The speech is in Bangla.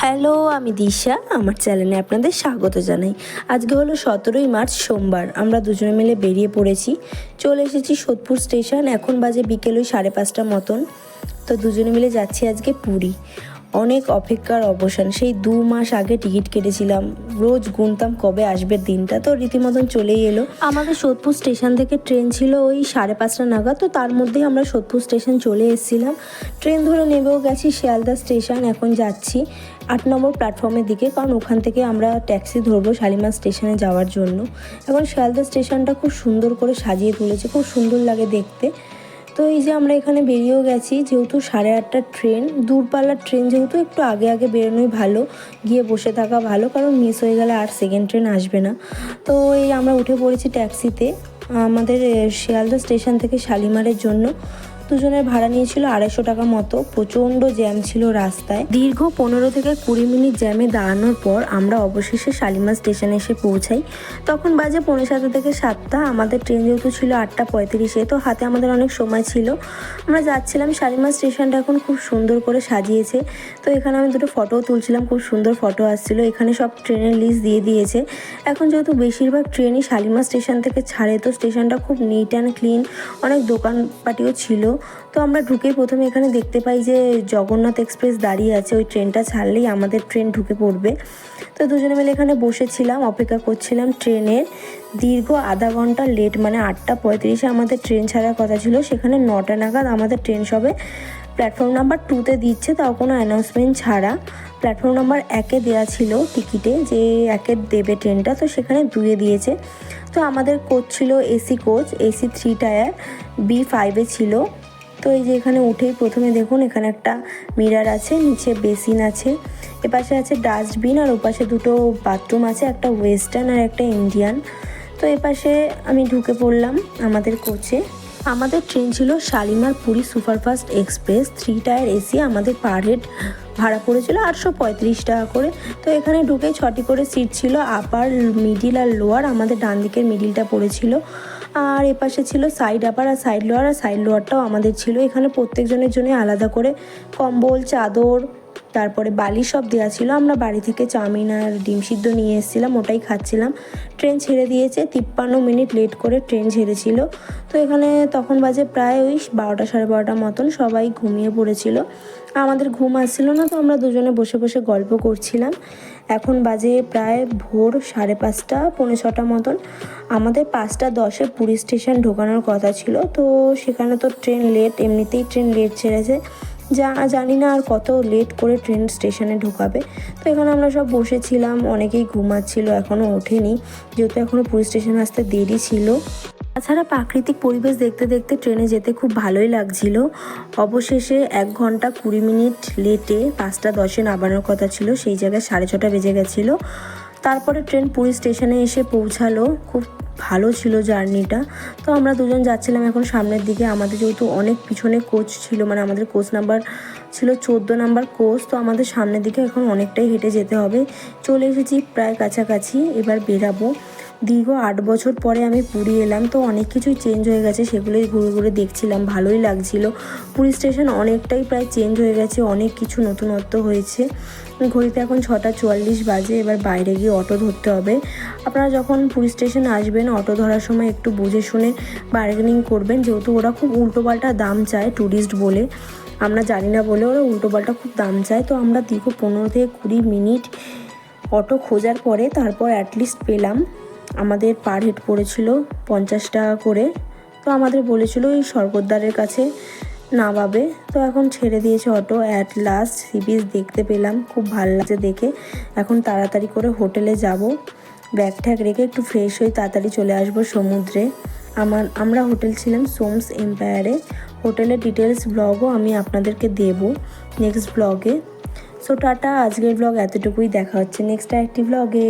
হ্যালো, আমি দিশা। আমার চ্যানেলে আপনাদের স্বাগত জানাই। আজকে হলো 17ই মার্চ, সোমবার। আমরা দুজনে মিলে বেরিয়ে পড়েছি, চলে এসেছি সোদপুর স্টেশন। এখন বাজে বিকেল ওই 5:30 মতন। তো দুজনে মিলে যাচ্ছি আজকে পুরী। অনেক অপেক্ষার অবসান। সেই 2 মাস আগে টিকিট কেটেছিলাম, রোজ গুনতাম কবে আসবে দিনটা, তো রীতিমতন চলেই এলো। আমাদের সোদপুর স্টেশন থেকে ট্রেন ছিল ওই 5:30 নাগাদ, তো তার মধ্যেই আমরা সোদপুর স্টেশন চলে এসেছিলাম। ট্রেন ধরে নেমেও গেছি শিয়ালদা স্টেশন। এখন যাচ্ছি 8 নম্বর প্ল্যাটফর্মের দিকে, কারণ ওখান থেকে আমরা ট্যাক্সি ধরবো শালিমার স্টেশনে যাওয়ার জন্য। এখন শিয়ালদা স্টেশনটা খুব সুন্দর করে সাজিয়ে তুলেছে, খুব সুন্দর লাগে দেখতে। তো এই যে আমরা এখানে বেরিয়েও গেছি, যেহেতু 8:30 ট্রেন, দূরপাল্লার ট্রেন, যেহেতু একটু আগে আগে বেরোনোই ভালো, গিয়ে বসে থাকা ভালো, কারণ মিস হয়ে গেলে আর সেকেন্ড ট্রেন আসবে না। তো এই আমরা উঠে পড়েছি ট্যাক্সিতে আমাদের শিয়ালদা স্টেশন থেকে শালিমারের জন্য। দুজনের ভাড়া নিয়েছিল 250 টাকা মতো। প্রচণ্ড জ্যাম ছিল রাস্তায়। দীর্ঘ 15 থেকে 20 মিনিট জ্যামে দাঁড়ানোর পর আমরা অবশেষে শালিমার স্টেশনে এসে পৌঁছাই। তখন বাজে 7:45 থেকে 7টা। আমাদের ট্রেন যেহেতু ছিল 8:35, তো হাতে আমাদের অনেক সময় ছিল। আমরা যাচ্ছিলাম। শালিমার স্টেশনটা এখন খুব সুন্দর করে সাজিয়েছে। তো এখানে আমি দুটো ফটোও তুলছিলাম, খুব সুন্দর ফটো আসছিলো। এখানে সব ট্রেনের লিস্ট দিয়ে দিয়েছে। এখন যেহেতু বেশিরভাগ ট্রেনই শালিমার স্টেশন থেকে ছাড়ে, তো স্টেশনটা খুব নিট অ্যান্ড ক্লিন, অনেক দোকানপাটিও ছিল। তো আমরা ঢুকেই প্রথমে এখানে দেখতে পাই যে জগন্নাথ এক্সপ্রেস দাঁড়িয়ে আছে। ওই ট্রেনটা ছাড়লেই আমাদের ট্রেন ঢুকে পড়বে। তো দুজনে মিলে এখানে বসেছিলাম, অপেক্ষা করছিলাম ট্রেনের। দীর্ঘ আধা ঘন্টা লেট, মানে 8:35 আমাদের ট্রেন ছাড়ার কথা ছিল, সেখানে 9টা নাগাদ আমাদের ট্রেন সবে প্ল্যাটফর্ম নাম্বার 2তে দিচ্ছে, তাও কোনো অ্যানাউন্সমেন্ট ছাড়া। প্ল্যাটফর্ম নাম্বার 1-এ দেওয়া ছিল টিকিটে যে 1-এ দেবে ট্রেনটা, তো সেখানে 2-এ দিয়েছে। তো আমাদের কোচ ছিল এসি কোচ, এসি 3 টায়ার, B5-এ ছিল। তো এই যে এখানে উঠেই প্রথমে দেখুন এখানে একটা মিরার আছে, নিচে বেসিন আছে, এপাশে আছে ডাস্টবিন, আর ওপাশে দুটো বাথরুম আছে, একটা ওয়েস্টার্ন আর একটা ইন্ডিয়ান। তো এপাশে আমি ঢুকে পড়লাম আমাদের কোচে। আমাদের ট্রেন ছিল Shalimar Puri superfast express 3 tyre AC. আমাদের পার হেড ভাড়া পড়েছিল 835 টাকা করে। তো এখানে ঢুকে 6টি করে সিট ছিল, আপার, মিডিল আর লোয়ার। আমাদের ডান দিকের মিডিলটা পড়েছিল, আর এপাশে ছিল সাইড আপার আর সাইড লোয়ার, আর সাইড লোয়ারটাও আমাদের ছিল। এখানে প্রত্যেকজনের জন্য আলাদা করে কম্বল, চাদর, তারপরে বালি সব দেওয়া ছিল। আমরা বাড়ি থেকে চাউমিন আর ডিম সিদ্ধ নিয়ে এসেছিলাম, ওটাই খাচ্ছিলাম। ট্রেন ছেড়ে দিয়েছে, 53 মিনিট লেট করে ট্রেন ছেড়েছিল। তো এখানে তখন বাজে প্রায় ওই 12টা, 12:30 মতন। সবাই ঘুমিয়ে পড়েছিল, আমাদের ঘুম আসছিল না, তো আমরা দুজনে বসে বসে গল্প করছিলাম। এখন বাজে প্রায় ভোর 5:30, 5:45 মতন। আমাদের 5:10-এ পুরী স্টেশন ঢোকানোর কথা ছিল, তো সেখানে তো ট্রেন লেট, এমনিতেই ট্রেন লেট ছেড়েছে, জানি না আর কত লেট করে ট্রেন স্টেশনে ঢোকাবে। তো এখানে আমরা সব বসেছিলাম, অনেকেই ঘুমাচ্ছিল, এখনও ওঠেনি, যেহেতু এখনও পুরী স্টেশনে আসতে দেরি ছিল। তাছাড়া প্রাকৃতিক পরিবেশ দেখতে দেখতে ট্রেনে যেতে খুব ভালোই লাগছিল। অবশেষে 1 ঘন্টা 20 মিনিট লেটে 5:10-এ নামানোর কথা ছিল, সেই জায়গায় 6:30 বেজে গেছিলো। তারপরে ট্রেন পুরী স্টেশনে এসে পৌঁছালো। খুব ভালো ছিল জার্নিটা। তো আমরা দুজন যাচ্ছিলাম এখন সামনের দিকে। আমাদের যেহেতু অনেক পিছনে কোচ ছিল, মানে আমাদের কোচ নাম্বার ছিল 14 নাম্বার কোচ, তো আমাদের সামনের দিকে এখন অনেকটাই হেঁটে যেতে হবে। চলে এসেছি প্রায় কাছাকাছি, এবার বেরাবো। দীর্ঘ 8 বছর পরে আমি পুরী এলাম, তো অনেক কিছুই চেঞ্জ হয়ে গেছে, সেগুলোই ঘুরে ঘুরে দেখছিলাম, ভালোই লাগছিল। পুরী স্টেশন অনেকটাই প্রায় চেঞ্জ হয়ে গেছে, অনেক কিছু নতুনত্ব হয়েছে। ঘড়িতে এখন 6:44 বাজে। এবার বাইরে গিয়ে অটো ধরতে হবে। আপনারা যখন পুরী স্টেশনে আসবেন, অটো ধরার সময় একটু বুঝে শুনে বার্গেনিং করবেন, যেহেতু ওরা খুব উল্টোপাল্টা দাম চায়, ট্যুরিস্ট বলে, আমরা জানি না বলে ওরা উল্টোপাল্টা খুব দাম চায়। তো আমরা দীর্ঘ 15 থেকে 20 মিনিট অটো খোঁজার পরে তারপর অ্যাটলিস্ট পেলাম। আমাদের পার হেড পড়েছিল 50 টাকা করে। তো আমাদের বলেছিল এই স্বর্গদ্বারের কাছে নামাবে। তো এখন ছেড়ে দিয়েছে auto. At last sea beach দেখতে পেলাম, খুব ভালো লাগছে দেখে। এখন তাড়াতাড়ি করে হোটেলে যাব, ব্যাগ ট্যাগ রেখে একটু ফ্রেশ হয়ে তাড়াতাড়ি চলে আসবো সমুদ্রে। আমরা হোটেল ছিলাম সোমস এম্পায়ারে। হোটেলের ডিটেলস ব্লগও আমি আপনাদেরকে দেবো নেক্সট ব্লগে। সো টাটা, আজকের ব্লগ এতটুকুই। দেখা হচ্ছে নেক্সট একটি ব্লগে।